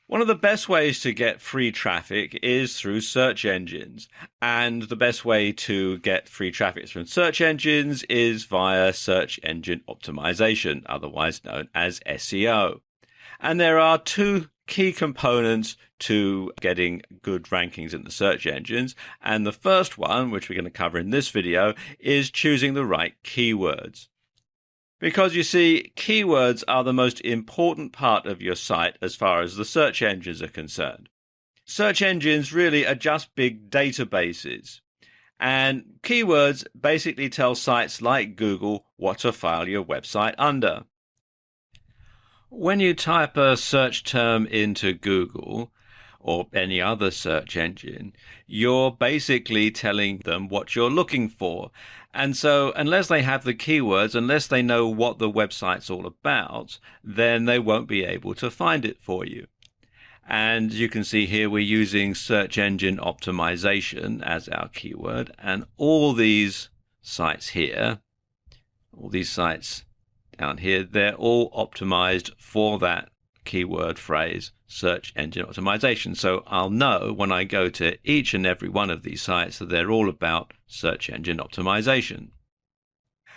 One of the best ways to get free traffic is through search engines. And the best way to get free traffic from search engines is via search engine optimization, otherwise known as SEO. And there are two key components to getting good rankings in the search engines. And the first one, which we're going to cover in this video, is choosing the right keywords. Because you see, keywords are the most important part of your site as far as the search engines are concerned. Search engines really are just big databases. And keywords basically tell sites like Google what to file your website under. When you type a search term into Google or any other search engine, you're basically telling them what you're looking for. And so unless they have the keywords, unless they know what the website's all about, then they won't be able to find it for you. And you can see here we're using search engine optimization as our keyword. And all these sites here, all these sites down here, they're all optimized for that keyword phrase, search engine optimization. So I'll know when I go to each and every one of these sites that they're all about search engine optimization.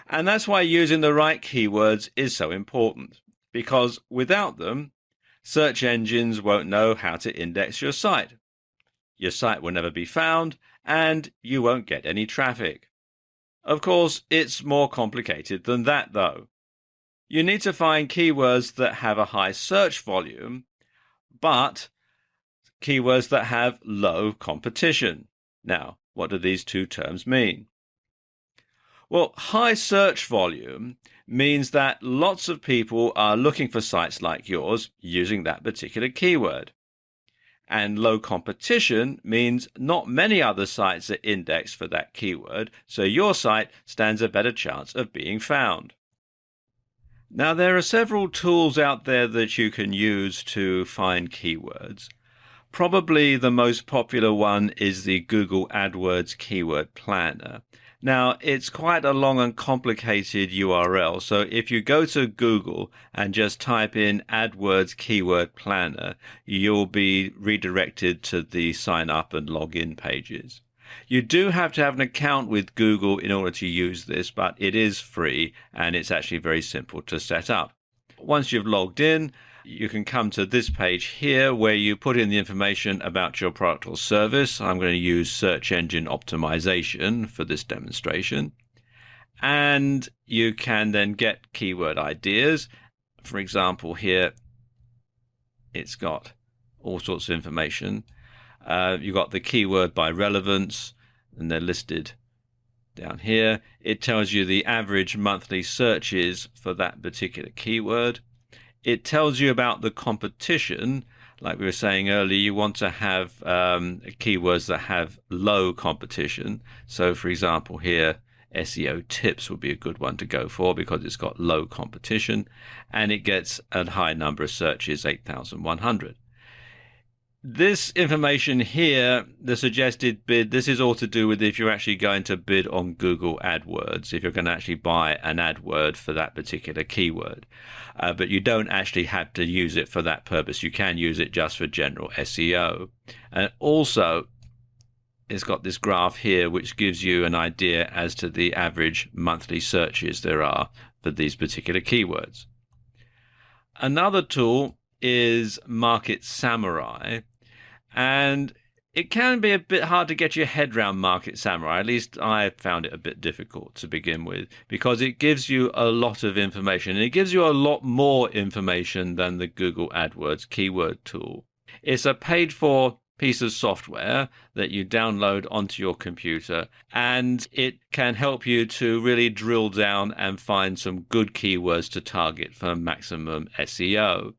And that's why using the right keywords is so important, because without them, search engines won't know how to index your site. Your site will never be found, and you won't get any traffic. Of course, it's more complicated than that, though. You need to find keywords that have a high search volume, but keywords that have low competition. Now, what do these two terms mean? Well, high search volume means that lots of people are looking for sites like yours using that particular keyword. And low competition means not many other sites are indexed for that keyword, so your site stands a better chance of being found. Now, there are several tools out there that you can use to find keywords. Probably the most popular one is the Google AdWords Keyword Planner. Now, it's quite a long and complicated URL, so if you go to Google and just type in AdWords Keyword Planner, you'll be redirected to the sign up and login pages. You do have to have an account with Google in order to use this, but it is free and it's actually very simple to set up. Once you've logged in, you can come to this page here where you put in the information about your product or service. I'm going to use search engine optimization for this demonstration. And you can then get keyword ideas. For example, here it's got all sorts of information. You've got the keyword by relevance, and they're listed down here. It tells you the average monthly searches for that particular keyword. It tells you about the competition. Like we were saying earlier, you want to have keywords that have low competition. So, for example, here, SEO tips would be a good one to go for because it's got low competition, and it gets a high number of searches, 8,100. This information here, the suggested bid, this is all to do with if you're actually going to bid on Google AdWords, if you're going to actually buy an AdWord for that particular keyword. But you don't actually have to use it for that purpose. You can use it just for general SEO. And also, it's got this graph here which gives you an idea as to the average monthly searches there are for these particular keywords. Another tool is Market Samurai, and it can be a bit hard to get your head around Market Samurai. At least I found it a bit difficult to begin with, because it gives you a lot of information, and it gives you a lot more information than the Google AdWords keyword tool. It's a paid-for piece of software that you download onto your computer, and it can help you to really drill down and find some good keywords to target for maximum SEO.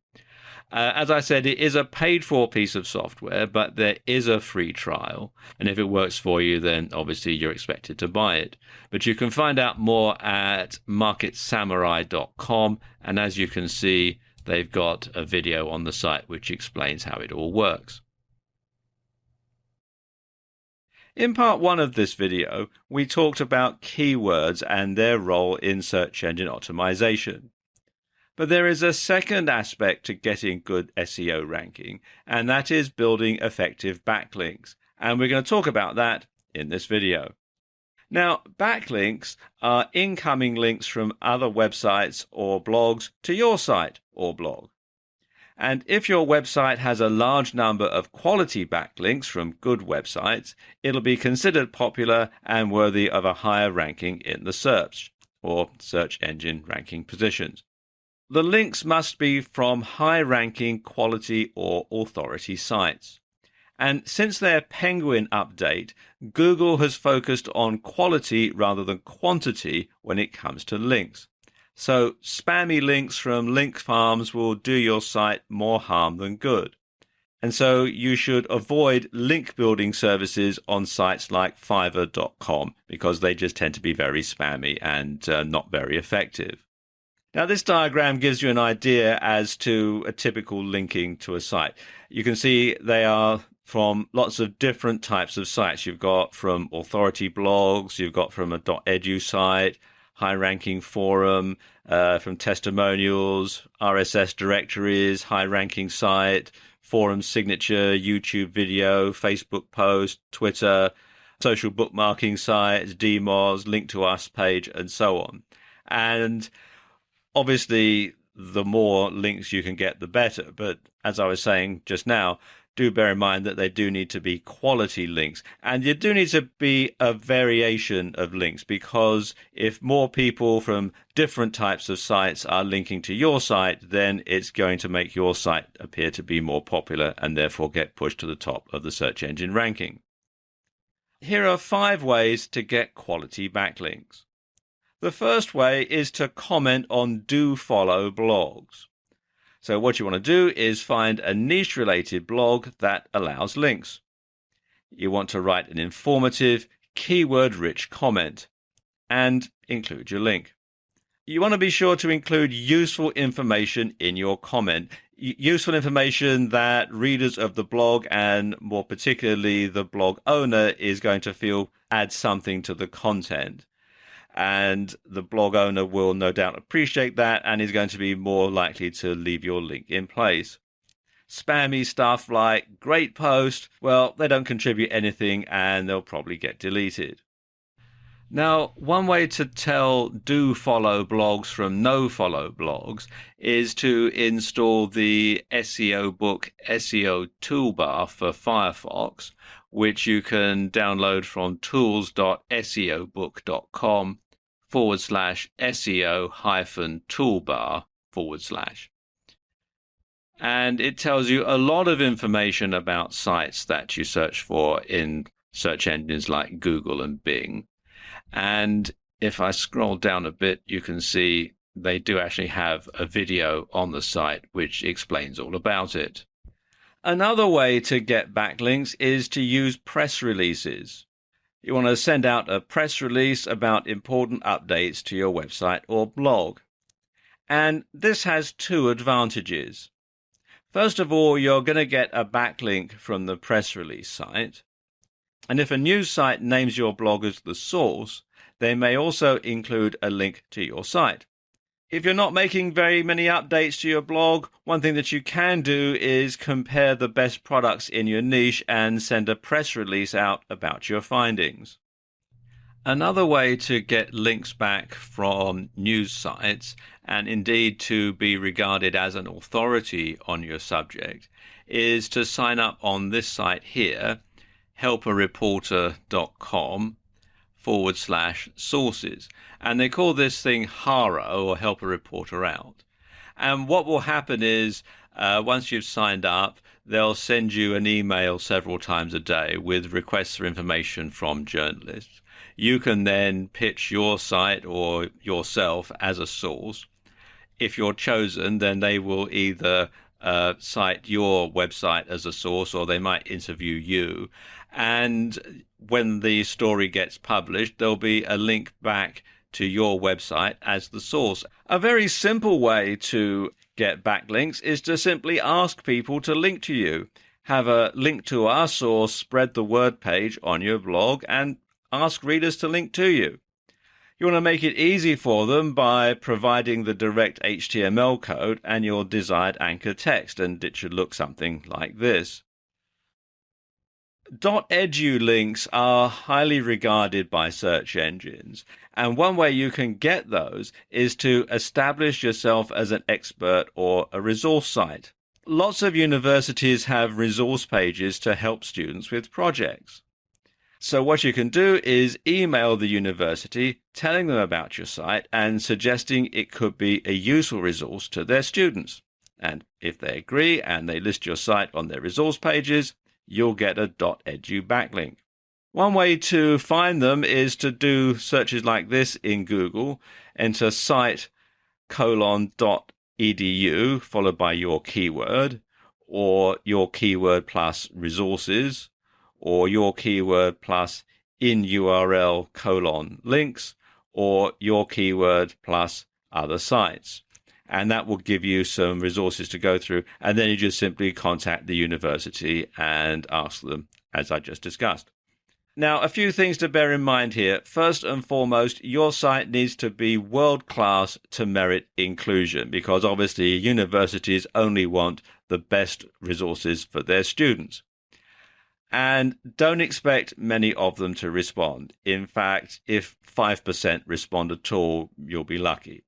As I said, it is a paid-for piece of software, but there is a free trial. And if it works for you, then obviously you're expected to buy it. But you can find out more at marketsamurai.com. And as you can see, they've got a video on the site which explains how it all works. In part one of this video, we talked about keywords and their role in search engine optimization. But there is a second aspect to getting good SEO ranking, and that is building effective backlinks. And we're going to talk about that in this video. Now, backlinks are incoming links from other websites or blogs to your site or blog. And if your website has a large number of quality backlinks from good websites, it'll be considered popular and worthy of a higher ranking in the search or search engine ranking positions. The links must be from high-ranking quality or authority sites. And since their Penguin update, Google has focused on quality rather than quantity when it comes to links. So spammy links from link farms will do your site more harm than good. And so you should avoid link building services on sites like Fiverr.com because they just tend to be very spammy and not very effective. Now, this diagram gives you an idea as to a typical linking to a site. You can see they are from lots of different types of sites. You've got from authority blogs, you've got from a .edu site, high-ranking forum, from testimonials, RSS directories, high-ranking site, forum signature, YouTube video, Facebook post, Twitter, social bookmarking sites, DMOZ, link to us page, and so on. And obviously, the more links you can get, the better. But as I was saying just now, do bear in mind that they do need to be quality links. And you do need to be a variation of links, because if more people from different types of sites are linking to your site, then it's going to make your site appear to be more popular and therefore get pushed to the top of the search engine ranking. Here are 5 ways to get quality backlinks. The first way is to comment on do-follow blogs. So what you want to do is find a niche-related blog that allows links. You want to write an informative, keyword-rich comment and include your link. You want to be sure to include useful information in your comment. Useful information that readers of the blog, and more particularly the blog owner, is going to feel adds something to the content. And the blog owner will no doubt appreciate that and is going to be more likely to leave your link in place. Spammy stuff like great post, well, they don't contribute anything and they'll probably get deleted. Now, one way to tell do follow blogs from no follow blogs is to install the SEO book SEO toolbar for Firefox, which you can download from tools.seobook.com/SEO-toolbar/. And it tells you a lot of information about sites that you search for in search engines like Google and Bing. And if I scroll down a bit, you can see they do actually have a video on the site which explains all about it. Another way to get backlinks is to use press releases. You want to send out a press release about important updates to your website or blog. And this has 2 advantages. First of all, you're going to get a backlink from the press release site. And if a news site names your blog as the source, they may also include a link to your site. If you're not making very many updates to your blog, one thing that you can do is compare the best products in your niche and send a press release out about your findings. Another way to get links back from news sites, and indeed to be regarded as an authority on your subject, is to sign up on this site here, helpareporter.com/sources. And they call this thing HARO, or Help a Reporter Out. And what will happen is, once you've signed up, they'll send you an email several times a day with requests for information from journalists. You can then pitch your site or yourself as a source. If you're chosen, then they will either cite your website as a source, or they might interview you. And when the story gets published, there'll be a link back to your website as the source. A very simple way to get backlinks is to simply ask people to link to you. Have a link to us or spread the word page on your blog and ask readers to link to you. You want to make it easy for them by providing the direct HTML code and your desired anchor text, and it should look something like this. .edu links are highly regarded by search engines, and one way you can get those is to establish yourself as an expert or a resource site. Lots of universities have resource pages to help students with projects. So what you can do is email the university telling them about your site and suggesting it could be a useful resource to their students. And if they agree and they list your site on their resource pages, you'll get a .edu backlink. One way to find them is to do searches like this in Google. Enter site:.edu followed by your keyword, or your keyword plus resources, or your keyword plus in URL : links, or your keyword plus other sites. And that will give you some resources to go through. And then you just simply contact the university and ask them, as I just discussed. Now, a few things to bear in mind here. First and foremost, your site needs to be world-class to merit inclusion, because obviously universities only want the best resources for their students. And don't expect many of them to respond. In fact, if 5% respond at all, you'll be lucky.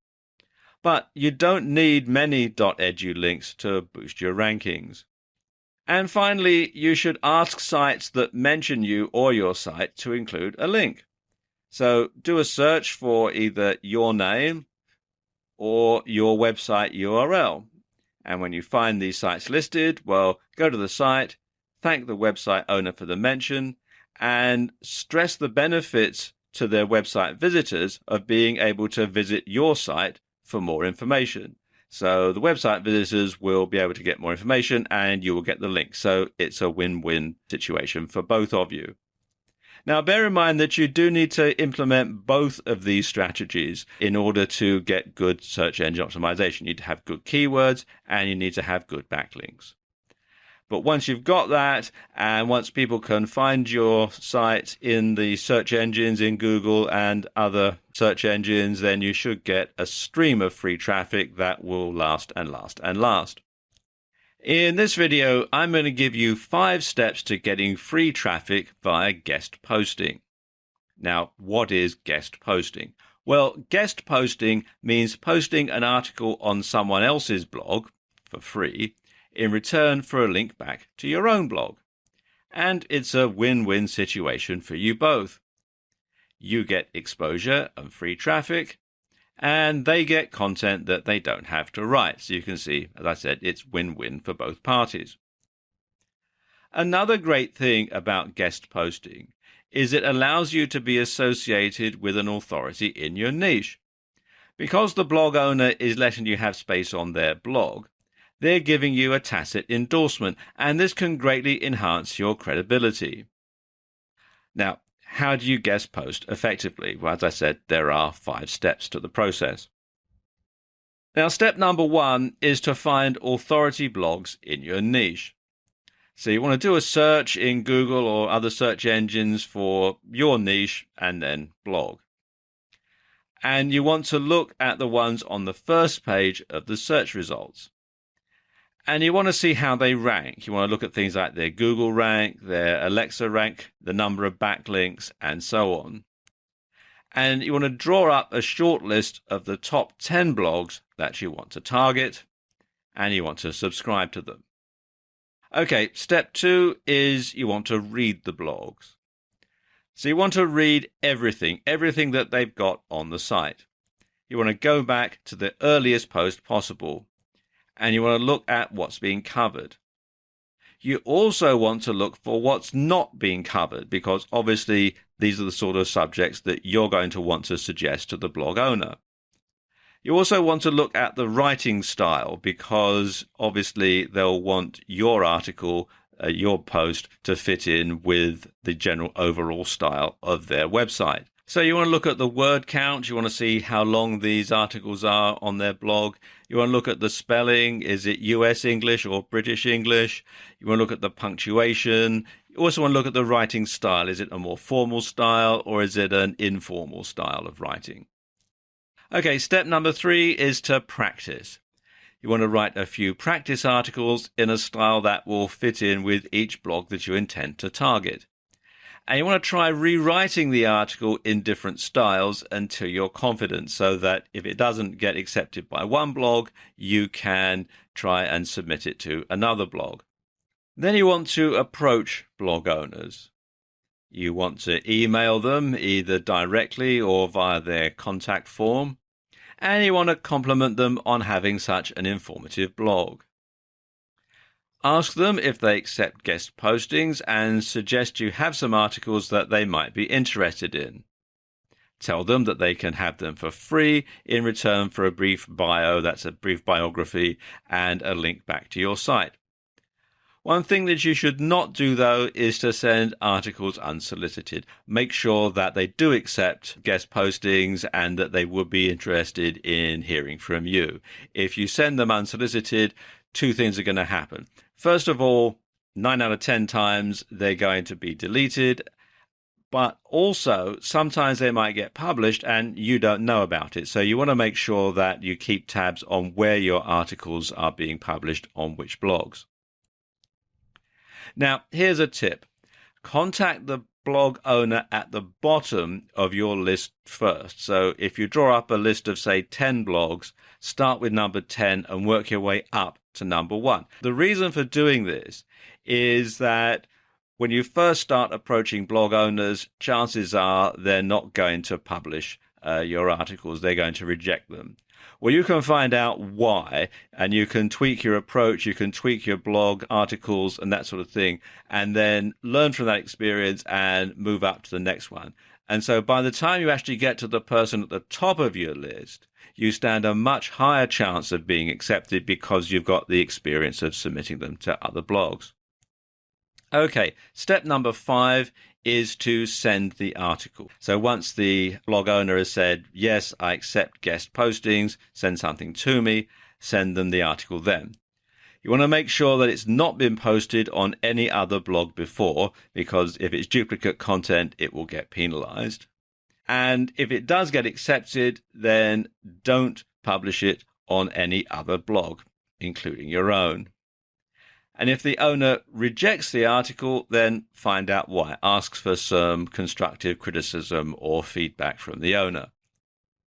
But you don't need many .edu links to boost your rankings. And finally, you should ask sites that mention you or your site to include a link. So do a search for either your name or your website URL. And when you find these sites listed, well, go to the site, thank the website owner for the mention, and stress the benefits to their website visitors of being able to visit your site for more information. So the website visitors will be able to get more information and you will get the link. So it's a win-win situation for both of you. Now, bear in mind that you do need to implement both of these strategies in order to get good search engine optimization. You need to have good keywords and you need to have good backlinks. But once you've got that, and once people can find your site in the search engines in Google and other search engines, then you should get a stream of free traffic that will last and last and last. In this video, I'm going to give you 5 steps to getting free traffic via guest posting. Now, what is guest posting? Well, guest posting means posting an article on someone else's blog for free in return for a link back to your own blog. And it's a win-win situation for you both. You get exposure and free traffic, and they get content that they don't have to write. So you can see, as I said, it's win-win for both parties. Another great thing about guest posting is it allows you to be associated with an authority in your niche. Because the blog owner is letting you have space on their blog, they're giving you a tacit endorsement, and this can greatly enhance your credibility. Now, how do you guest post effectively? Well, as I said, there are 5 steps to the process. Now, step number 1 is to find authority blogs in your niche. So you want to do a search in Google or other search engines for your niche and then blog. And you want to look at the ones on the first page of the search results. And you want to see how they rank. You want to look at things like their Google rank, their Alexa rank, the number of backlinks, and so on. And you want to draw up a short list of the top 10 blogs that you want to target, and you want to subscribe to them. Okay, step 2 is you want to read the blogs. So you want to read everything that they've got on the site. You want to go back to the earliest post possible. And you want to look at what's being covered. You also want to look for what's not being covered, because obviously these are the sort of subjects that you're going to want to suggest to the blog owner. You also want to look at the writing style, because obviously they'll want your article, your post to fit in with the general overall style of their website. So you want to look at the word count. You want to see how long these articles are on their blog. You want to look at the spelling. Is it US English or British English? You want to look at the punctuation. You also want to look at the writing style. Is it a more formal style or is it an informal style of writing? Okay, step number 3 is to practice. You want to write a few practice articles in a style that will fit in with each blog that you intend to target. And you want to try rewriting the article in different styles until you're confident, so that if it doesn't get accepted by one blog, you can try and submit it to another blog. Then you want to approach blog owners. You want to email them either directly or via their contact form. And you want to compliment them on having such an informative blog. Ask them if they accept guest postings and suggest you have some articles that they might be interested in. Tell them that they can have them for free in return for a brief bio, that's a brief biography, and a link back to your site. One thing that you should not do, though, is to send articles unsolicited. Make sure that they do accept guest postings and that they would be interested in hearing from you. If you send them unsolicited, 2 things are going to happen. First of all, 9 out of 10 times they're going to be deleted, but also sometimes they might get published and you don't know about it. So you want to make sure that you keep tabs on where your articles are being published on which blogs. Now, here's a tip. Contact the blog owner at the bottom of your list first. So if you draw up a list of, say, 10 blogs, start with number 10 and work your way up to number 1. The reason for doing this is that when you first start approaching blog owners, chances are they're not going to publish your articles. They're going to reject them. Well, you can find out why, and you can tweak your approach, you can tweak your blog articles and that sort of thing, and then learn from that experience and move up to the next one. And so by the time you actually get to the person at the top of your list, you stand a much higher chance of being accepted because you've got the experience of submitting them to other blogs. Okay, step number 5 is to send the article. So once the blog owner has said, yes, I accept guest postings, send something to me, send them the article then. You want to make sure that it's not been posted on any other blog before, because if it's duplicate content, it will get penalized. And if it does get accepted, then don't publish it on any other blog, including your own. And if the owner rejects the article, then find out why. Ask for some constructive criticism or feedback from the owner.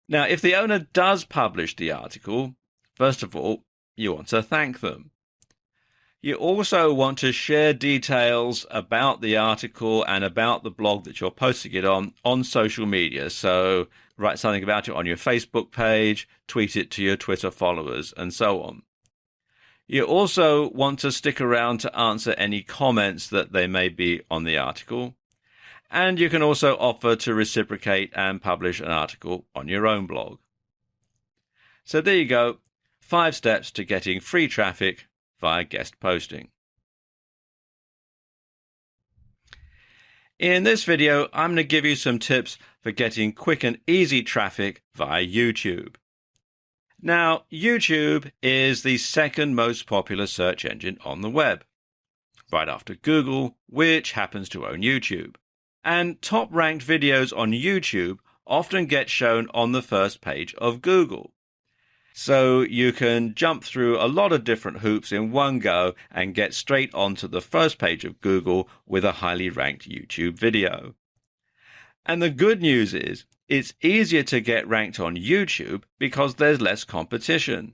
Now, if the owner does publish the article, first of all, you want to thank them. You also want to share details about the article and about the blog that you're posting it on social media. So write something about it on your Facebook page, tweet it to your Twitter followers, and so on. You also want to stick around to answer any comments that there may be on the article. And you can also offer to reciprocate and publish an article on your own blog. So there you go, 5 steps to getting free traffic via guest posting. In this video, I'm going to give you some tips for getting quick and easy traffic via YouTube. Now, YouTube is the second most popular search engine on the web, right after Google, which happens to own YouTube. And top-ranked videos on YouTube often get shown on the first page of Google. So you can jump through a lot of different hoops in one go and get straight onto the first page of Google with a highly ranked YouTube video. And the good news is, it's easier to get ranked on YouTube because there's less competition.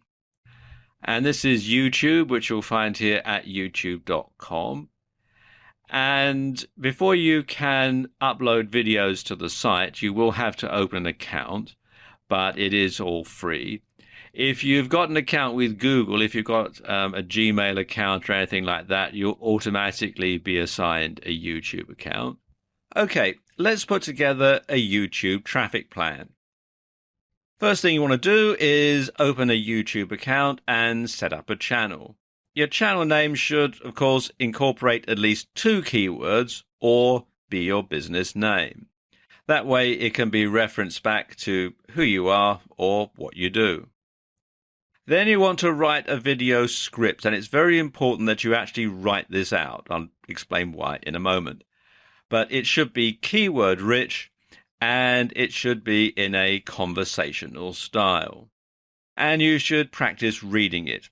And this is YouTube, which you'll find here at youtube.com. And before you can upload videos to the site, you will have to open an account, but it is all free. If you've got an account with Google, if you've got a Gmail account or anything like that, you'll automatically be assigned a YouTube account. Okay, let's put together a YouTube traffic plan. First thing you want to do is open a YouTube account and set up a channel. Your channel name should, of course, incorporate at least 2 keywords or be your business name. That way it can be referenced back to who you are or what you do. Then you want to write a video script, and it's very important that you actually write this out. I'll explain why in a moment. But it should be keyword rich, and it should be in a conversational style. And you should practice reading it.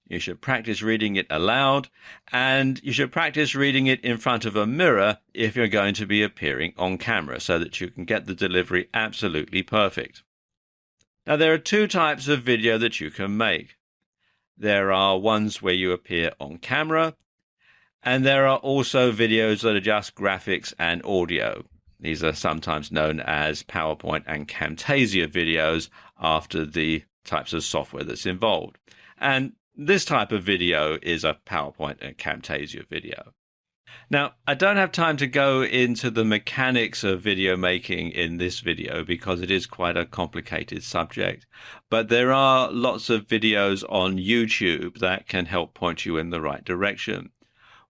You should practice reading it aloud, and you should practice reading it in front of a mirror if you're going to be appearing on camera, so that you can get the delivery absolutely perfect. Now, there are two types of video that you can make. There are ones where you appear on camera, and there are also videos that are just graphics and audio. These are sometimes known as PowerPoint and Camtasia videos after the types of software that's involved. And this type of video is a PowerPoint and Camtasia video. Now, I don't have time to go into the mechanics of video making in this video because it is quite a complicated subject, but there are lots of videos on YouTube that can help point you in the right direction.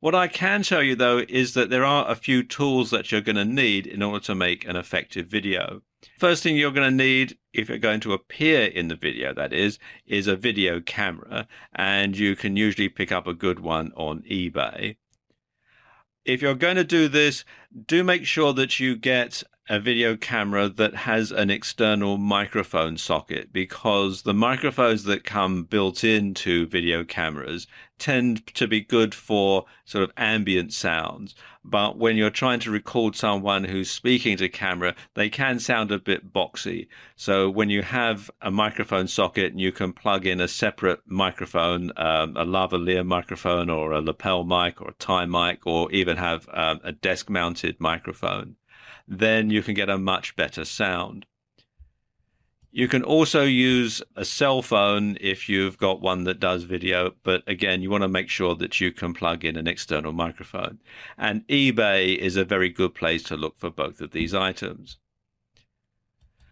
What I can tell you, though, is that there are a few tools that you're going to need in order to make an effective video. First thing you're going to need, if you're going to appear in the video, that is a video camera, and you can usually pick up a good one on eBay. If you're going to do this, do make sure that you get a video camera that has an external microphone socket, because the microphones that come built into video cameras tend to be good for sort of ambient sounds. But when you're trying to record someone who's speaking to camera, they can sound a bit boxy. So when you have a microphone socket and you can plug in a separate microphone, a lavalier microphone or a lapel mic or a tie mic, or even have a desk-mounted microphone, then you can get a much better sound. You can also use a cell phone if you've got one that does video, but again, you want to make sure that you can plug in an external microphone. And eBay is a very good place to look for both of these items.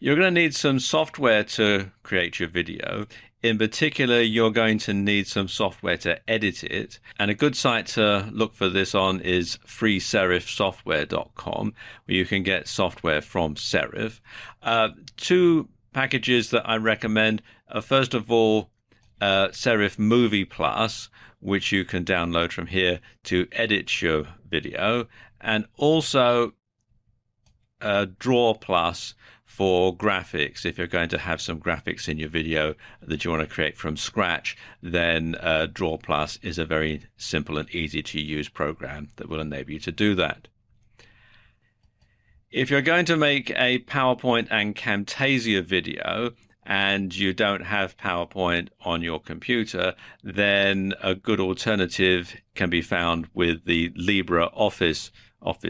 You're going to need some software to create your video. In particular, you're going to need some software to edit it. And a good site to look for this on is freeserifsoftware.com, where you can get software from Serif. Two packages that I recommend are, first of all, Serif Movie Plus, which you can download from here to edit your video, and also Draw Plus for graphics. If you're going to have some graphics in your video that you want to create from scratch, then Draw Plus is a very simple and easy to use program that will enable you to do that. If you're going to make a PowerPoint and Camtasia video and you don't have PowerPoint on your computer, then a good alternative can be found with the LibreOffice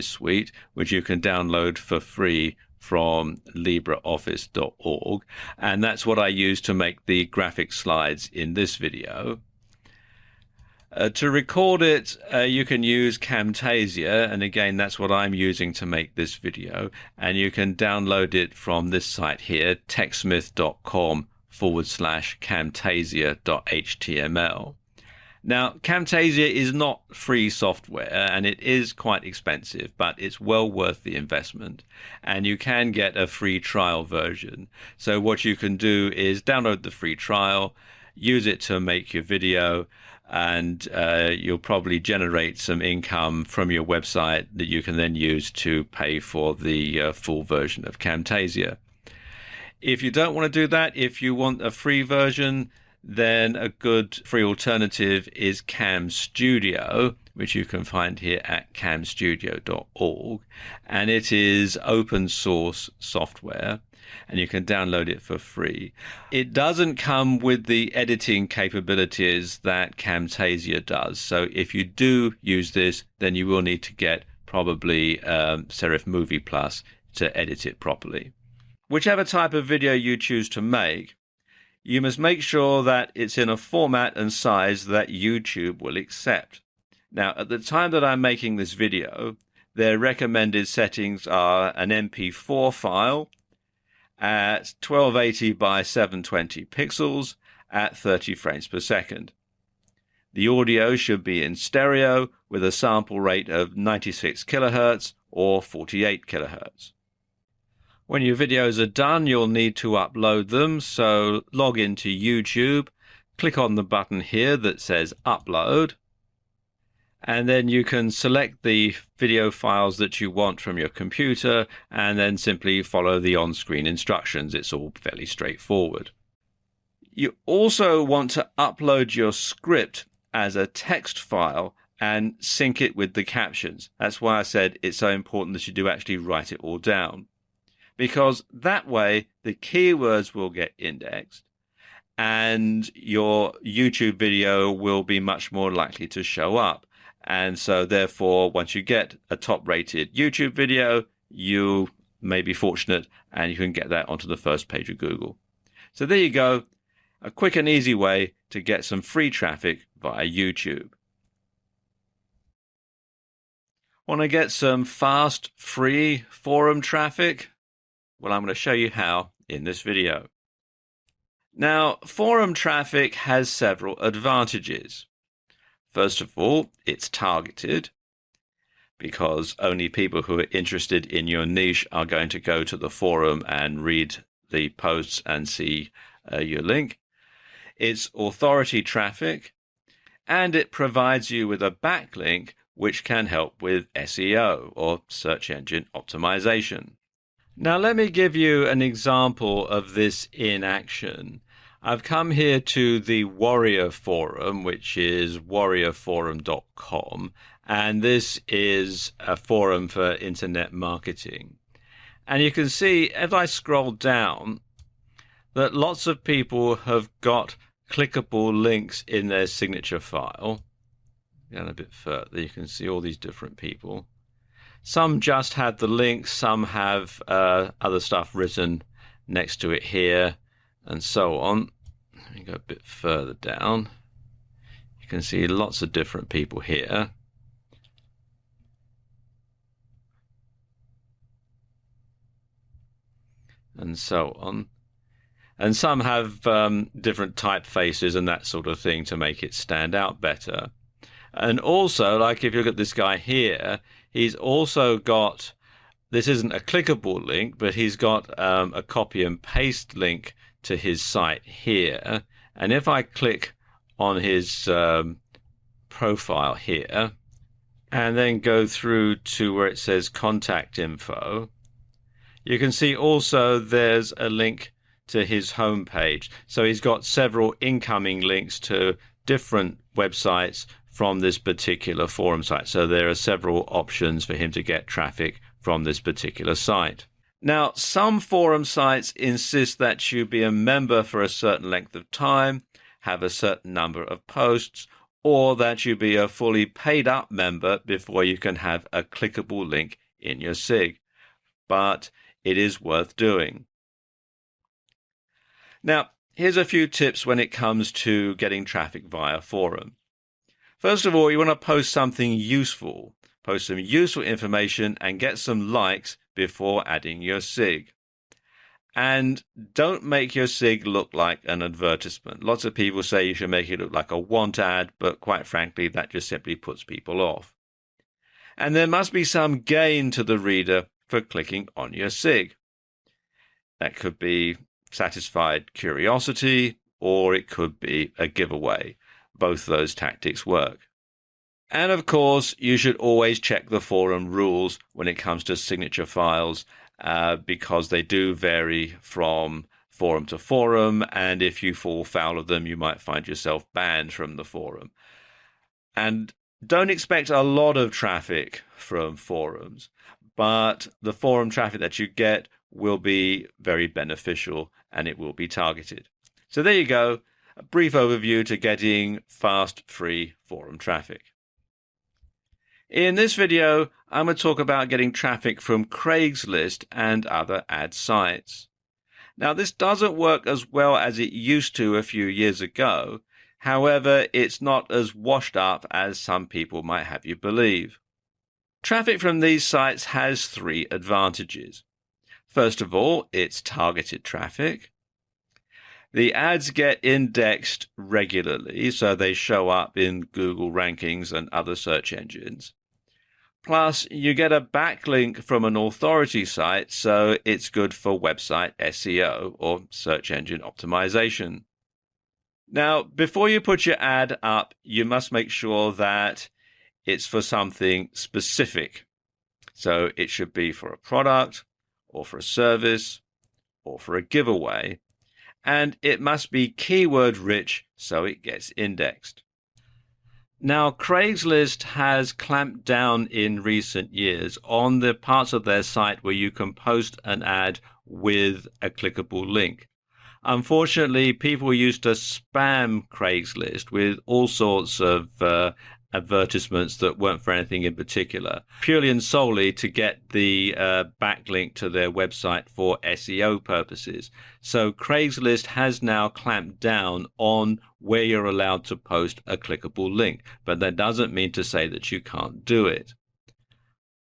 suite, which you can download for free from LibreOffice.org, and that's what I use to make the graphic slides in this video. To record it, you can use Camtasia, and again, that's what I'm using to make this video, and you can download it from this site here, techsmith.com/camtasia.html. Now, Camtasia is not free software, and it is quite expensive, but it's well worth the investment, and you can get a free trial version. So what you can do is download the free trial, use it to make your video, and you'll probably generate some income from your website that you can then use to pay for the full version of Camtasia. If you don't want to do that, if you want a free version, then a good free alternative is Cam Studio, which you can find here at camstudio.org, and it is open source software, and you can download it for free. It doesn't come with the editing capabilities that Camtasia does, so if you do use this, then you will need to get probably Serif Movie Plus to edit it properly. Whichever type of video you choose to make, you must make sure that it's in a format and size that YouTube will accept. Now, at the time that I'm making this video, their recommended settings are an MP4 file at 1280 by 720 pixels at 30 frames per second. The audio should be in stereo with a sample rate of 96 kilohertz or 48 kilohertz. When your videos are done, you'll need to upload them, so log into YouTube, click on the button here that says Upload, and then you can select the video files that you want from your computer and then simply follow the on-screen instructions. It's all fairly straightforward. You also want to upload your script as a text file and sync it with the captions. That's why I said it's so important that you do actually write it all down, because that way the keywords will get indexed and your YouTube video will be much more likely to show up. And so therefore, once you get a top-rated YouTube video, you may be fortunate and you can get that onto the first page of Google. So there you go, a quick and easy way to get some free traffic via YouTube. Want to get some fast, free forum traffic? Well, I'm going to show you how in this video. Now, forum traffic has several advantages. First of all, it's targeted, because only people who are interested in your niche are going to go to the forum and read the posts and see your link. It's authority traffic, and it provides you with a backlink which can help with SEO, or search engine optimization. Now let me give you an example of this in action. I've come here to the Warrior Forum, which is warriorforum.com, and this is a forum for internet marketing. And you can see, if I scroll down, that lots of people have got clickable links in their signature file. Down a bit further, you can see all these different people. Some just had the links, some have other stuff written next to it here, and so on. Let me go a bit further down. You can see lots of different people here. And so on. And some have different typefaces and that sort of thing to make it stand out better. And also, like if you look at this guy here, he's also got, this isn't a clickable link, but he's got a copy and paste link to his site here. And if I click on his profile here and then go through to where it says contact info, you can see also there's a link to his homepage. So he's got several incoming links to different websites from this particular forum site. So there are several options for him to get traffic from this particular site. Now, some forum sites insist that you be a member for a certain length of time, have a certain number of posts, or that you be a fully paid up member before you can have a clickable link in your SIG. But it is worth doing. Now, here's a few tips when it comes to getting traffic via forum. First of all, you want to post something useful. Post some useful information and get some likes before adding your SIG. And don't make your SIG look like an advertisement. Lots of people say you should make it look like a want ad, but quite frankly, that just simply puts people off. And there must be some gain to the reader for clicking on your SIG. That could be satisfied curiosity, or it could be a giveaway. Both those tactics work. And of course, you should always check the forum rules when it comes to signature files, because they do vary from forum to forum, and if you fall foul of them, you might find yourself banned from the forum. And don't expect a lot of traffic from forums, but the forum traffic that you get will be very beneficial and it will be targeted. So there you go. A brief overview to getting fast, free forum traffic. In this video, I'm going to talk about getting traffic from Craigslist and other ad sites. Now, this doesn't work as well as it used to a few years ago. However, it's not as washed up as some people might have you believe. Traffic from these sites has three advantages. First of all, it's targeted traffic. The ads get indexed regularly, so they show up in Google rankings and other search engines. Plus, you get a backlink from an authority site, so it's good for website SEO or search engine optimization. Now, before you put your ad up, you must make sure that it's for something specific. So it should be for a product or for a service or for a giveaway. And it must be keyword rich so it gets indexed. Now, Craigslist has clamped down in recent years on the parts of their site where you can post an ad with a clickable link. Unfortunately, people used to spam Craigslist with all sorts of advertisements that weren't for anything in particular, purely and solely to get the backlink to their website for SEO purposes. So Craigslist has now clamped down on where you're allowed to post a clickable link, but that doesn't mean to say that you can't do it.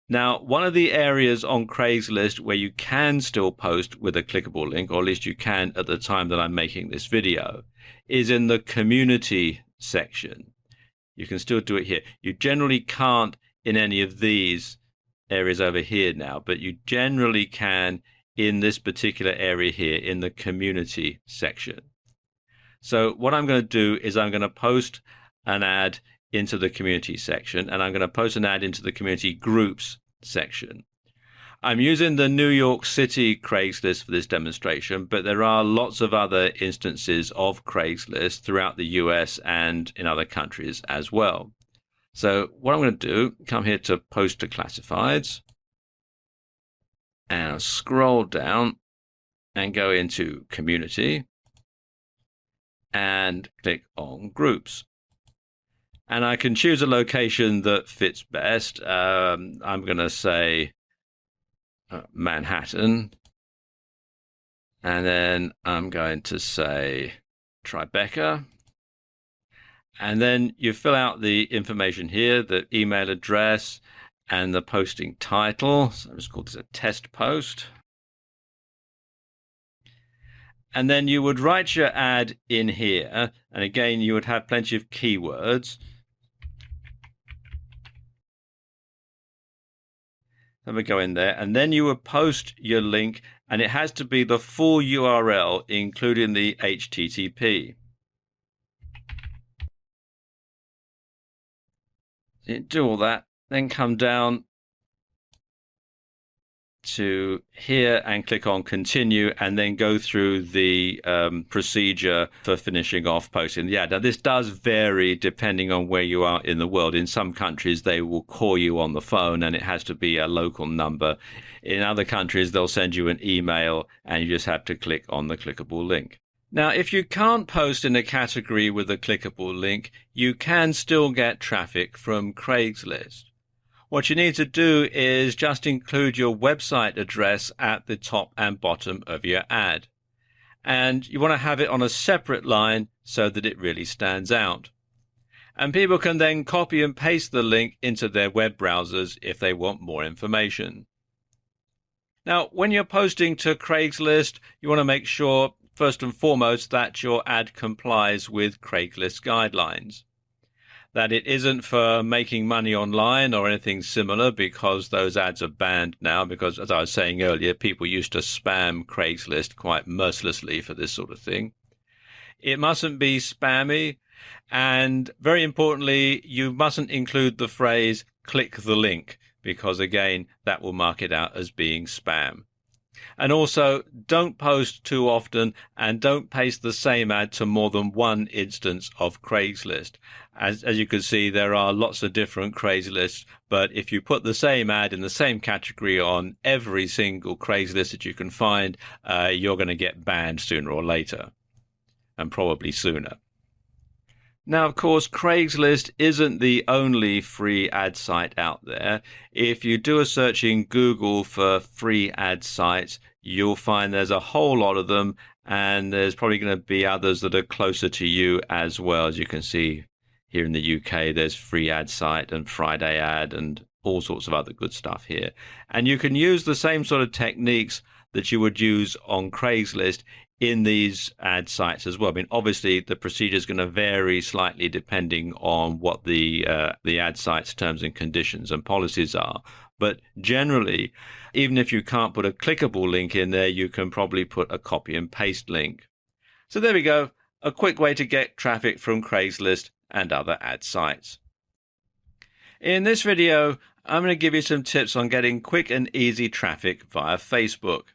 Now, one of the areas on Craigslist where you can still post with a clickable link, or at least you can at the time that I'm making this video, is in the community section. You can still do it here. You generally can't in any of these areas over here now, but you generally can in this particular area here in the community section. So what I'm going to do is I'm going to post an ad into the community section, and I'm going to post an ad into the community groups section. I'm using the New York City Craigslist for this demonstration, but there are lots of other instances of Craigslist throughout the US and in other countries as well. So what I'm going to do, come here to post to classifieds, and I'll scroll down and go into community and click on groups. And I can choose a location that fits best. I'm going to say Manhattan. And then I'm going to say Tribeca. And then you fill out the information here, the email address and the posting title. So I'm just call this a test post. And then you would write your ad in here. And again, you would have plenty of keywords. Then we go in there, and then you would post your link, and it has to be the full URL, including the HTTP. So you do all that, then come down to here and click on continue, and then go through the procedure for finishing off posting the ad. Now this does vary depending on where you are in the world. In some countries they will call you on the phone and it has to be a local number. In other countries they'll send you an email and you just have to click on the clickable link. Now if you can't post in a category with a clickable link, you can still get traffic from Craigslist. What you need to do is just include your website address at the top and bottom of your ad. And you want to have it on a separate line so that it really stands out. And people can then copy and paste the link into their web browsers if they want more information. Now, when you're posting to Craigslist, you want to make sure, first and foremost, that your ad complies with Craigslist guidelines. That it isn't for making money online or anything similar, because those ads are banned now, because as I was saying earlier, people used to spam Craigslist quite mercilessly for this sort of thing. It mustn't be spammy, and very importantly, you mustn't include the phrase click the link, because again, that will mark it out as being spam. And also, don't post too often and don't paste the same ad to more than one instance of Craigslist. As you can see, there are lots of different Craigslist, but if you put the same ad in the same category on every single Craigslist that you can find, you're going to get banned sooner or later, and probably sooner. Now, of course, Craigslist isn't the only free ad site out there. If you do a search in Google for free ad sites, you'll find there's a whole lot of them, and there's probably going to be others that are closer to you as well. As you can see here in the UK, there's Free Ad Site and Friday Ad and all sorts of other good stuff here. And you can use the same sort of techniques that you would use on Craigslist in these ad sites as well. I mean, obviously the procedure is going to vary slightly depending on what the ad site's terms and conditions and policies are. But generally, even if you can't put a clickable link in there, you can probably put a copy and paste link. So there we go. a quick way to get traffic from Craigslist and other ad sites. In this video, I'm going to give you some tips on getting quick and easy traffic via Facebook.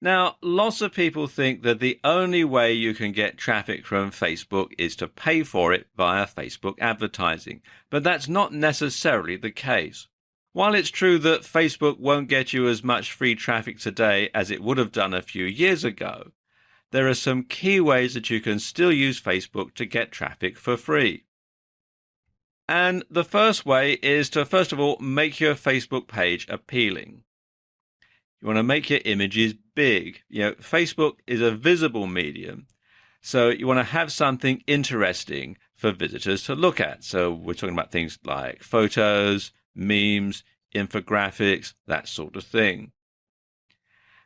Now, lots of people think that the only way you can get traffic from Facebook is to pay for it via Facebook advertising, but that's not necessarily the case. While it's true that Facebook won't get you as much free traffic today as it would have done a few years ago, there are some key ways that you can still use Facebook to get traffic for free. And the first way is to, first of all, make your Facebook page appealing. You want to make your images big. Facebook is a visible medium, so you want to have something interesting for visitors to look at. So we're talking about things like photos, memes, infographics, that sort of thing.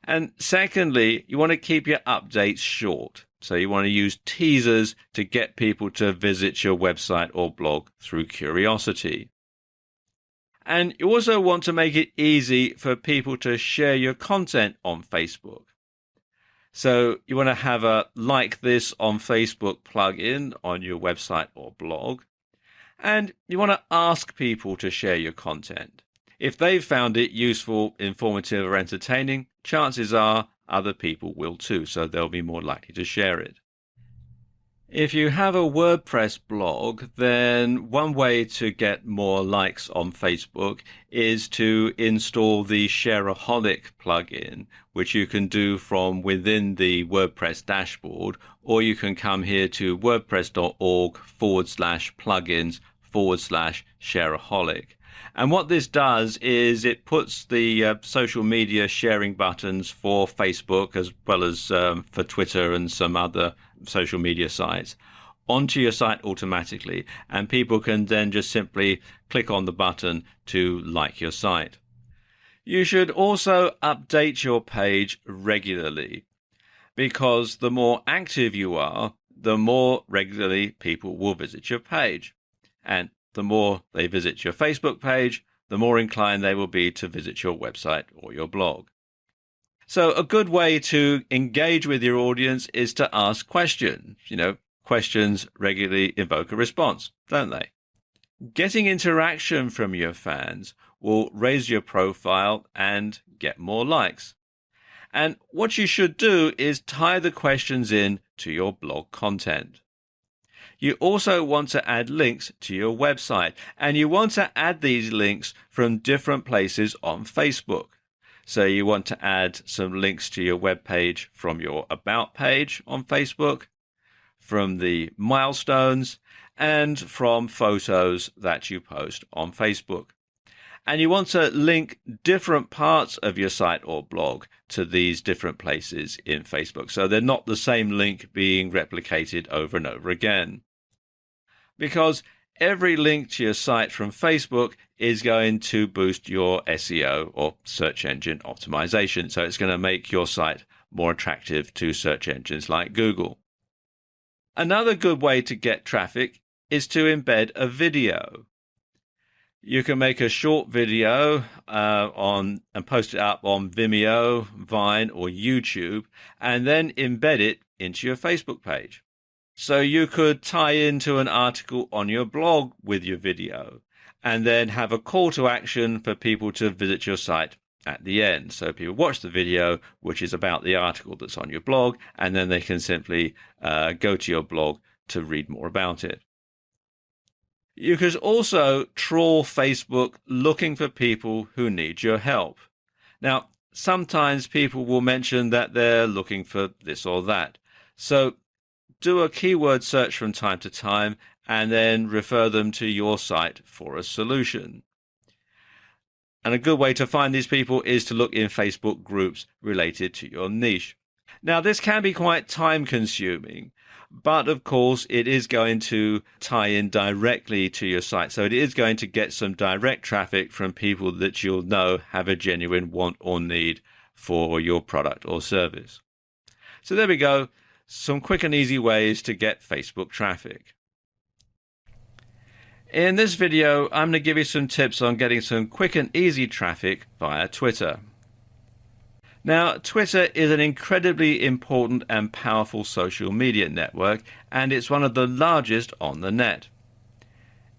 And secondly, you want to keep your updates short. So you want to use teasers to get people to visit your website or blog through curiosity. And you also want to make it easy for people to share your content on Facebook. So you want to have a like this on Facebook plugin on your website or blog. And you want to ask people to share your content. If they've found it useful, informative, or entertaining, chances are other people will too, so they'll be more likely to share it. If you have a WordPress blog, then one way to get more likes on Facebook is to install the Shareaholic plugin, which you can do from within the WordPress dashboard, or you can come here to wordpress.org/plugins/Shareaholic. And what this does is it puts the social media sharing buttons for Facebook as well as for Twitter and some other social media sites onto your site automatically, and people can then just simply click on the button to like your site. You should also update your page regularly, because the more active you are, the more regularly people will visit your page. And the more they visit your Facebook page, the more inclined they will be to visit your website or your blog. So a good way to engage with your audience is to ask questions. Questions regularly evoke a response, don't they? Getting interaction from your fans will raise your profile and get more likes. And what you should do is tie the questions in to your blog content. You also want to add links to your website, and you want to add these links from different places on Facebook. So you want to add some links to your web page from your About page on Facebook, from the milestones, and from photos that you post on Facebook. And you want to link different parts of your site or blog to these different places in Facebook, so they're not the same link being replicated over and over again. Because every link to your site from Facebook is going to boost your SEO or search engine optimization. So it's going to make your site more attractive to search engines like Google. Another good way to get traffic is to embed a video. You can make a short video and post it up on Vimeo, Vine, or YouTube, and then embed it into your Facebook page. So you could tie into an article on your blog with your video, and then have a call to action for people to visit your site at the end. So people watch the video, which is about the article that's on your blog, and then they can simply go to your blog to read more about it. You could also trawl Facebook looking for people who need your help. Now, sometimes people will mention that they're looking for this or that. So do a keyword search from time to time and then refer them to your site for a solution. And a good way to find these people is to look in Facebook groups related to your niche. Now, this can be quite time consuming, but of course it is going to tie in directly to your site. So it is going to get some direct traffic from people that you'll know have a genuine want or need for your product or service. So there we go. Some quick and easy ways to get Facebook traffic. In this video, I'm going to give you some tips on getting some quick and easy traffic via Twitter. Now, Twitter is an incredibly important and powerful social media network, and it's one of the largest on the net.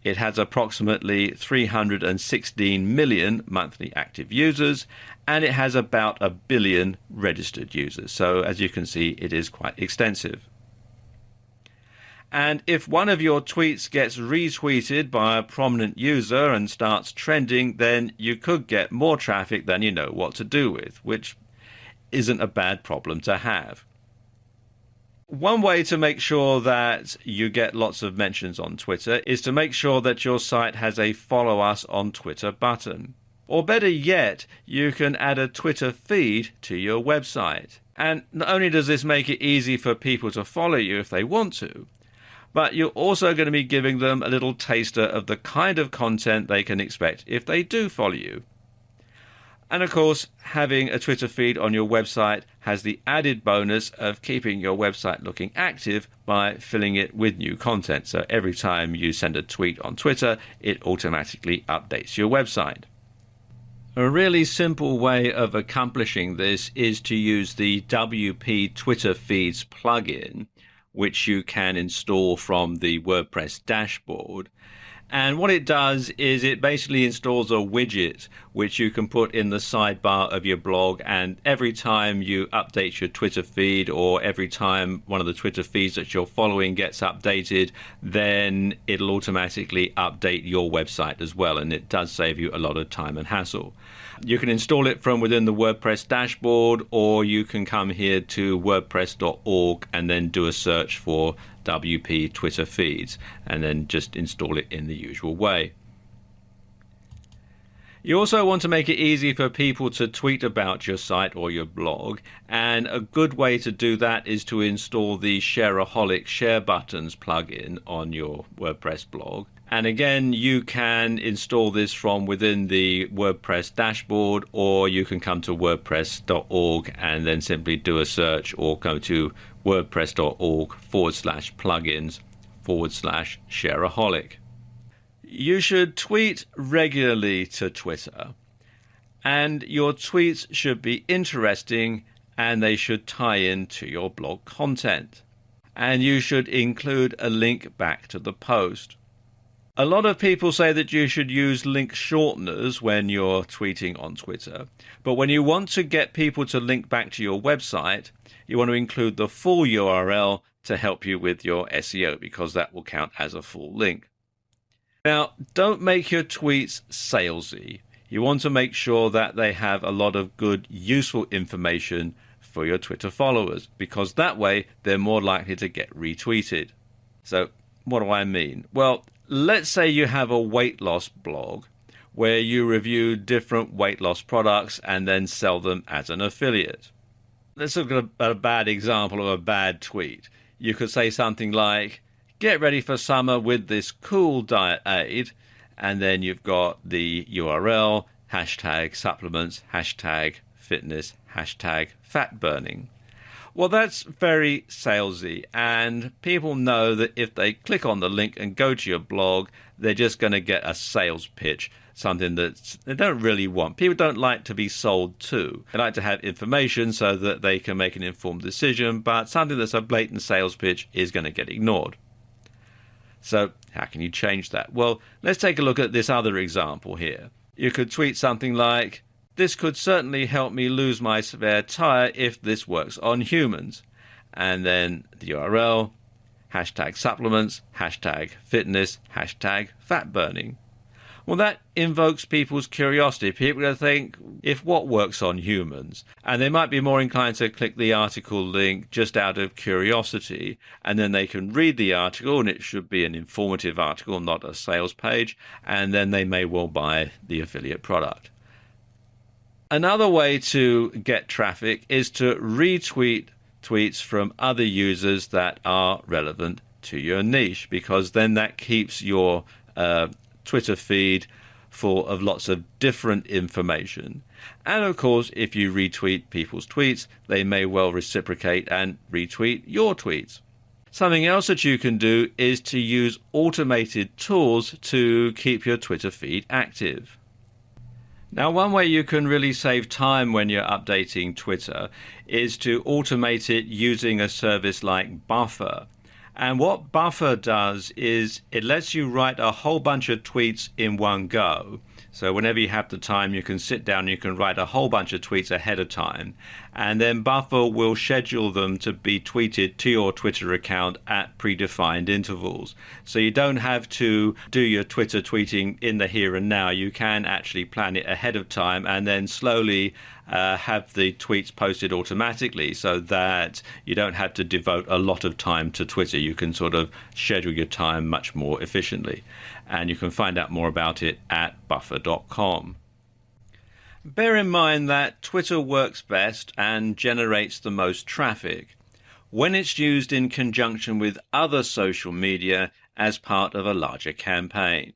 It has approximately 316 million monthly active users, and it has about 1 billion registered users. So, as you can see, it is quite extensive. And if one of your tweets gets retweeted by a prominent user and starts trending, then you could get more traffic than you know what to do with, which isn't a bad problem to have. One way to make sure that you get lots of mentions on Twitter is to make sure that your site has a follow us on Twitter button. Or better yet, you can add a Twitter feed to your website. And not only does this make it easy for people to follow you if they want to, but you're also going to be giving them a little taster of the kind of content they can expect if they do follow you. And of course, having a Twitter feed on your website has the added bonus of keeping your website looking active by filling it with new content. So every time you send a tweet on Twitter, it automatically updates your website. A really simple way of accomplishing this is to use the WP Twitter Feeds plugin, which you can install from the WordPress dashboard. And what it does is it basically installs a widget which you can put in the sidebar of your blog, and every time you update your Twitter feed, or every time one of the Twitter feeds that you're following gets updated, then it'll automatically update your website as well, and it does save you a lot of time and hassle. You can install it from within the WordPress dashboard, or you can come here to wordpress.org and then do a search for WP Twitter feeds and then just install it in the usual way. You also want to make it easy for people to tweet about your site or your blog, and a good way to do that is to install the Shareaholic Share Buttons plugin on your WordPress blog. And again, you can install this from within the WordPress dashboard, or you can come to wordpress.org and then simply do a search, or go to wordpress.org/plugins/Shareaholic. You should tweet regularly to Twitter, and your tweets should be interesting and they should tie in to your blog content. And you should include a link back to the post. A lot of people say that you should use link shorteners when you're tweeting on Twitter, but when you want to get people to link back to your website, you want to include the full URL to help you with your SEO, because that will count as a full link. Now, don't make your tweets salesy. You want to make sure that they have a lot of good, useful information for your Twitter followers, because that way they're more likely to get retweeted. So, what do I mean? Well, let's say you have a weight loss blog where you review different weight loss products and then sell them as an affiliate. Let's look at a bad example of a bad tweet. You could say something like, "Get ready for summer with this cool diet aid," and then you've got the URL, #supplements, #fitness, #fat burning. Well, that's very salesy, and people know that if they click on the link and go to your blog, they're just going to get a sales pitch, something that they don't really want. People don't like to be sold to. They like to have information so that they can make an informed decision, but something that's a blatant sales pitch is going to get ignored. So how can you change that? Well, let's take a look at this other example here. You could tweet something like, "This could certainly help me lose my spare tire if this works on humans." And then the URL, #supplements, #fitness, #fat burning. Well, that invokes people's curiosity. People are going to think, if what works on humans? And they might be more inclined to click the article link just out of curiosity, and then they can read the article, and it should be an informative article, not a sales page, and then they may well buy the affiliate product. Another way to get traffic is to retweet tweets from other users that are relevant to your niche, because then that keeps your Twitter feed full of lots of different information. And of course, if you retweet people's tweets, they may well reciprocate and retweet your tweets. Something else that you can do is to use automated tools to keep your Twitter feed active. Now, one way you can really save time when you're updating Twitter is to automate it using a service like Buffer. And what Buffer does is it lets you write a whole bunch of tweets in one go. So whenever you have the time, you can sit down and you can write a whole bunch of tweets ahead of time. And then Buffer will schedule them to be tweeted to your Twitter account at predefined intervals. So you don't have to do your Twitter tweeting in the here and now. You can actually plan it ahead of time and then slowly have the tweets posted automatically so that you don't have to devote a lot of time to Twitter. You can sort of schedule your time much more efficiently. And you can find out more about it at buffer.com. Bear in mind that Twitter works best and generates the most traffic when it's used in conjunction with other social media as part of a larger campaign.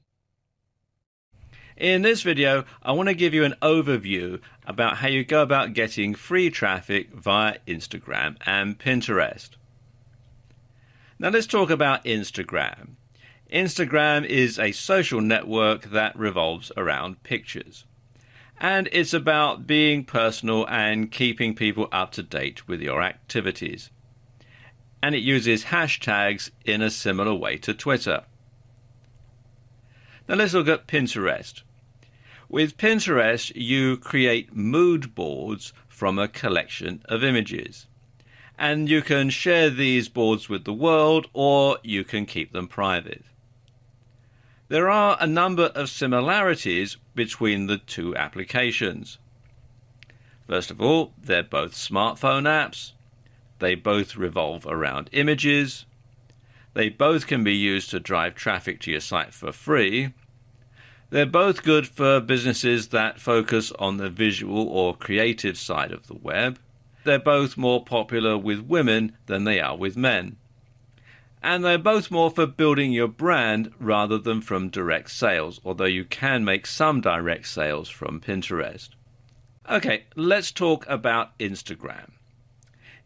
In this video, I want to give you an overview about how you go about getting free traffic via Instagram and Pinterest. Now let's talk about Instagram. Instagram is a social network that revolves around pictures. And it's about being personal and keeping people up to date with your activities. And it uses hashtags in a similar way to Twitter. Now let's look at Pinterest. With Pinterest, you create mood boards from a collection of images. And you can share these boards with the world, or you can keep them private. There are a number of similarities between the two applications. First of all, they're both smartphone apps. They both revolve around images. They both can be used to drive traffic to your site for free. They're both good for businesses that focus on the visual or creative side of the web. They're both more popular with women than they are with men. And they're both more for building your brand rather than from direct sales, although you can make some direct sales from Pinterest. Okay, let's talk about Instagram.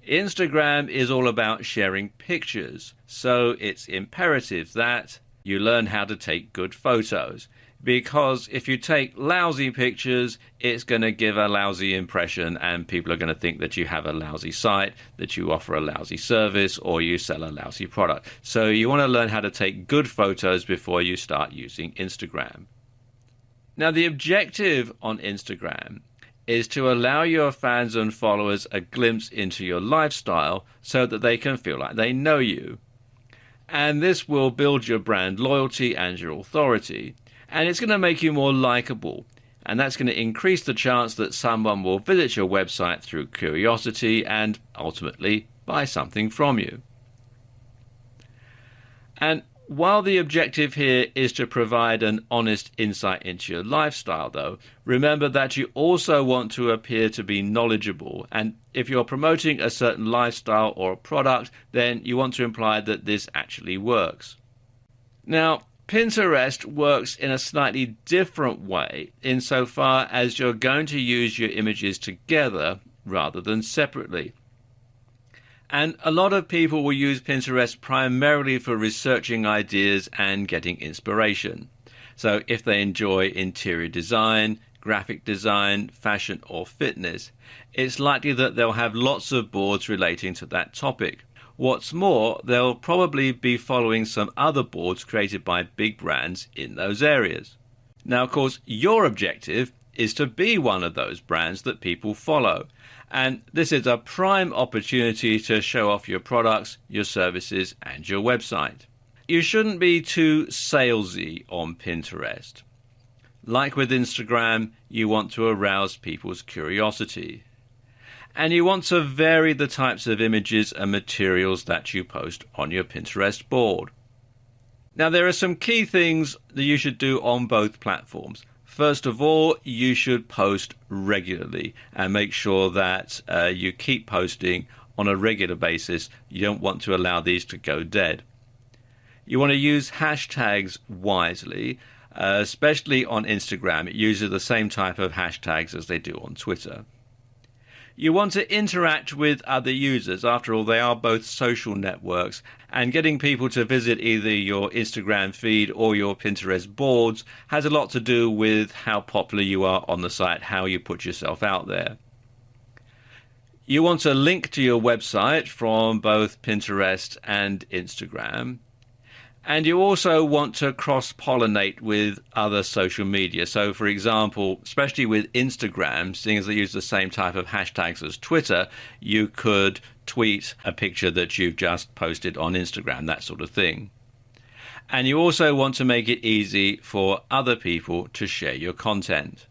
Instagram is all about sharing pictures, so it's imperative that you learn how to take good photos. Because if you take lousy pictures, it's going to give a lousy impression and people are going to think that you have a lousy site, that you offer a lousy service, or you sell a lousy product. So you want to learn how to take good photos before you start using Instagram. Now, the objective on Instagram is to allow your fans and followers a glimpse into your lifestyle so that they can feel like they know you. And this will build your brand loyalty and your authority. And it's going to make you more likable. And that's going to increase the chance that someone will visit your website through curiosity and ultimately buy something from you. And while the objective here is to provide an honest insight into your lifestyle, though, remember that you also want to appear to be knowledgeable. And if you're promoting a certain lifestyle or a product, then you want to imply that this actually works. Now, Pinterest works in a slightly different way insofar as you're going to use your images together rather than separately. And a lot of people will use Pinterest primarily for researching ideas and getting inspiration. So if they enjoy interior design, graphic design, fashion or fitness, it's likely that they'll have lots of boards relating to that topic. What's more, they'll probably be following some other boards created by big brands in those areas. Now, of course, your objective is to be one of those brands that people follow. And this is a prime opportunity to show off your products, your services, and your website. You shouldn't be too salesy on Pinterest. Like with Instagram, you want to arouse people's curiosity. And you want to vary the types of images and materials that you post on your Pinterest board. Now, there are some key things that you should do on both platforms. First of all, you should post regularly and make sure that you keep posting on a regular basis. You don't want to allow these to go dead. You want to use hashtags wisely, especially on Instagram. It uses the same type of hashtags as they do on Twitter. You want to interact with other users. After all, they are both social networks, and getting people to visit either your Instagram feed or your Pinterest boards has a lot to do with how popular you are on the site, how you put yourself out there. You want a link to your website from both Pinterest and Instagram. And you also want to cross-pollinate with other social media. So, for example, especially with Instagram, seeing as they use the same type of hashtags as Twitter, you could tweet a picture that you've just posted on Instagram, that sort of thing. And you also want to make it easy for other people to share your content.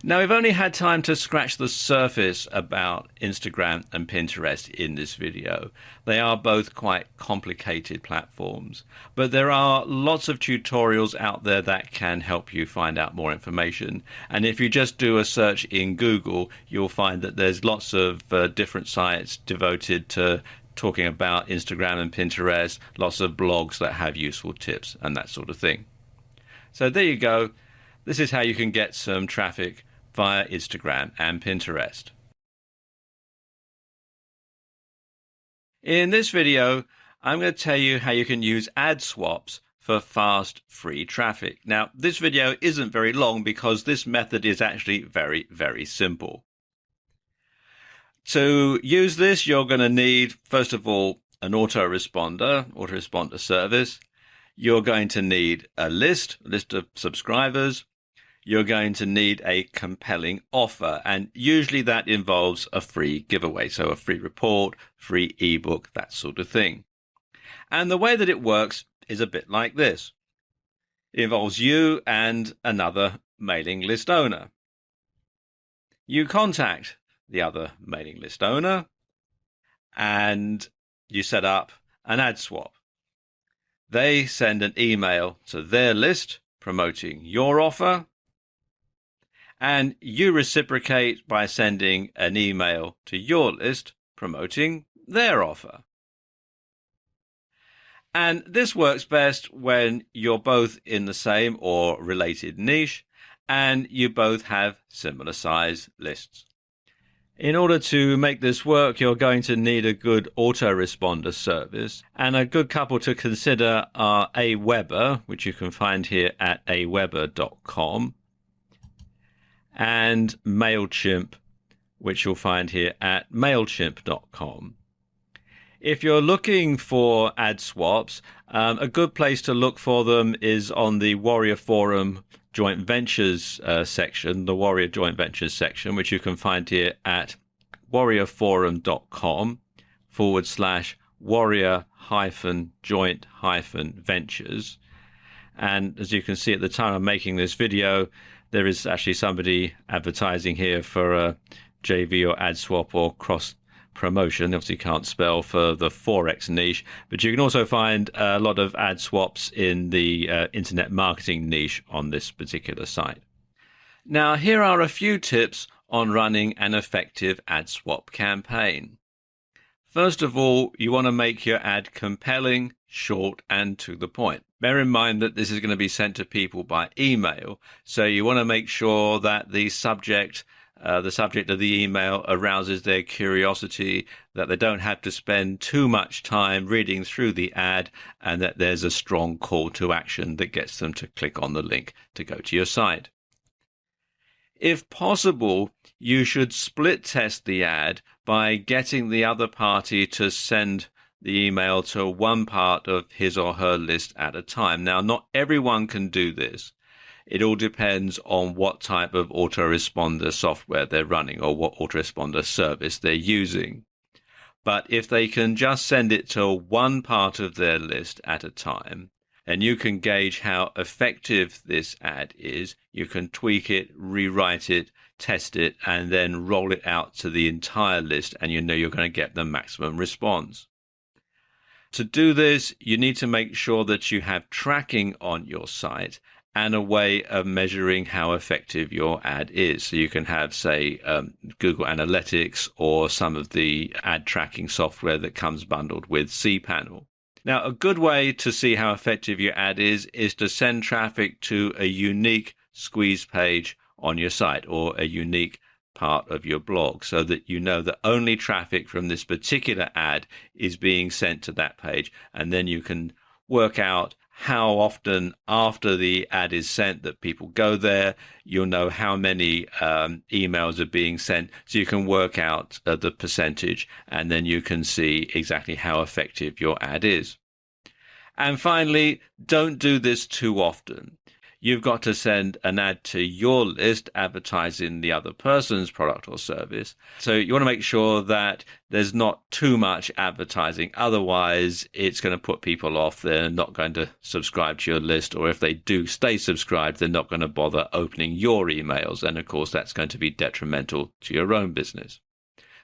Now, we've only had time to scratch the surface about Instagram and Pinterest in this video. They are both quite complicated platforms, but there are lots of tutorials out there that can help you find out more information. And if you just do a search in Google, you'll find that there's lots of different sites devoted to talking about Instagram and Pinterest, lots of blogs that have useful tips and that sort of thing. So there you go. This is how you can get some traffic via Instagram and Pinterest. In this video, I'm going to tell you how you can use ad swaps for fast, free traffic. Now, this video isn't very long because this method is actually very, very simple. To use this, you're going to need, first of all, an autoresponder service. You're going to need a list of subscribers. You're going to need a compelling offer, and usually that involves a free giveaway, so a free report, free ebook, that sort of thing. And the way that it works is a bit like this. It involves you and another mailing list owner. You contact the other mailing list owner and you set up an ad swap. They send an email to their list promoting your offer, and you reciprocate by sending an email to your list promoting their offer. And this works best when you're both in the same or related niche and you both have similar size lists. In order to make this work, you're going to need a good autoresponder service, and a good couple to consider are Aweber, which you can find here at aweber.com, and MailChimp, which you'll find here at mailchimp.com. If you're looking for ad swaps, a good place to look for them is on the Warrior Forum Joint Ventures section, the Warrior Joint Ventures section, which you can find here at warriorforum.com/warrior-joint-ventures. And as you can see at the time I'm making this video, there is actually somebody advertising here for a JV or ad swap or cross promotion. Obviously can't spell for the Forex niche, but you can also find a lot of ad swaps in the internet marketing niche on this particular site. Now, here are a few tips on running an effective ad swap campaign. First of all, you want to make your ad compelling, short, and to the point. Bear in mind that this is going to be sent to people by email, so you want to make sure that the subject of the email arouses their curiosity, that they don't have to spend too much time reading through the ad, and that there's a strong call to action that gets them to click on the link to go to your site. If possible, you should split test the ad by getting the other party to send the email to one part of his or her list at a time. Now, not everyone can do this. It all depends on what type of autoresponder software they're running or what autoresponder service they're using. But if they can just send it to one part of their list at a time, and you can gauge how effective this ad is, you can tweak it, rewrite it, test it, and then roll it out to the entire list, and you know you're going to get the maximum response. To do this, you need to make sure that you have tracking on your site and a way of measuring how effective your ad is. So you can have, say, Google Analytics or some of the ad tracking software that comes bundled with cPanel. Now, a good way to see how effective your ad is to send traffic to a unique squeeze page on your site or a unique part of your blog, so that you know that only traffic from this particular ad is being sent to that page. And then you can work out how often after the ad is sent that people go there. You'll know how many emails are being sent, so you can work out the percentage, and then you can see exactly how effective your ad is. And finally, don't do this too often. You've got to send an ad to your list advertising the other person's product or service. So you want to make sure that there's not too much advertising. Otherwise, it's going to put people off. They're not going to subscribe to your list. Or if they do stay subscribed, they're not going to bother opening your emails. And of course, that's going to be detrimental to your own business.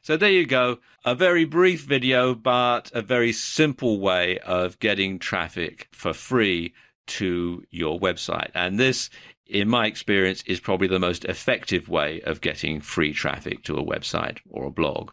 So there you go. A very brief video, but a very simple way of getting traffic for free to your website. And this, in my experience, is probably the most effective way of getting free traffic to a website or a blog.